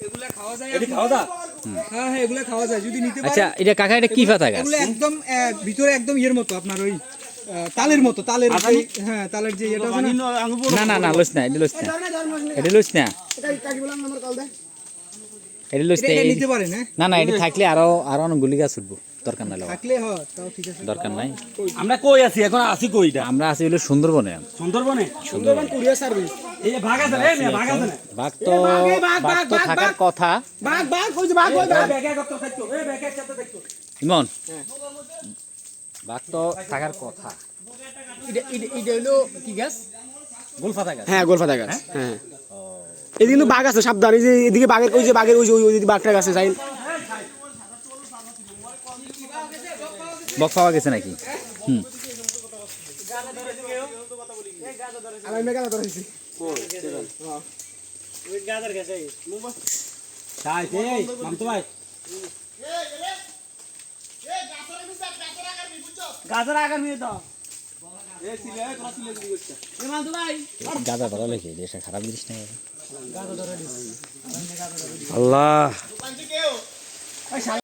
এগুলা খাওয়া যায়। এটা খাওয়া যায়? হ্যাঁ হ্যাঁ, এগুলা খাওয়া যায় যদি নিতে পারেন। আচ্ছা এটা কাকা এটা কি পাতা গাছ? এগুলো একদম ভিতরে একদম ইয়ের মতো আপনার ওই তালের মতো, তালের হ্যাঁ তালের যে এটা আছে না। না না না লইস না, এটা লইস না, এটা লইস না, এটা লইস না। এটা নিতে পারেন। হ্যাঁ না না, এটা থাকলে আরো অনেকগুলি গাছ উঠবো, দরকার নাই লাগা, থাকলে হয় তাও ঠিক আছে। দরকার নাই। আমরা কই আছি এখন? আছি কইটা? আমরা আছি হলো সুন্দরবনে। সুন্দরবনে? Sundarban courier service. এই যে ভাগ আছে রে, মেয়ে ভাগ আছে না? বাঘ তো থাকার কথা। বাঘ কই যে বাঘ কই বাঘ। ব্যাগে কত থাকতো? এই ব্যাগে কত থাকতো? ইমন, বাঘ তো থাকার কথা। এটা হলো কি গাছ? গোলপাতা গাছ। হ্যাঁ গোলপাতা গাছ। হ্যাঁ এদিকে কিন্তু বাঘ আছে, সাবধান। এই যে এদিকে বাঘের ওই যে বাঘের ওই যে ওই বাঘটা গাছে সাইন। বক পাওয়া গেছে নাকি? হুম, আমি মেগালা ধরেছি। ওই গাদার গেছে তাই এই মামতো ভাই গাদার আগার নিয়ে দাও। এই সিলে তোরা সিলে দিবি করছ এ মামতো ভাই গাদা ধরা লেগে দেশে খারাপ জিনিস নাই। আল্লাহ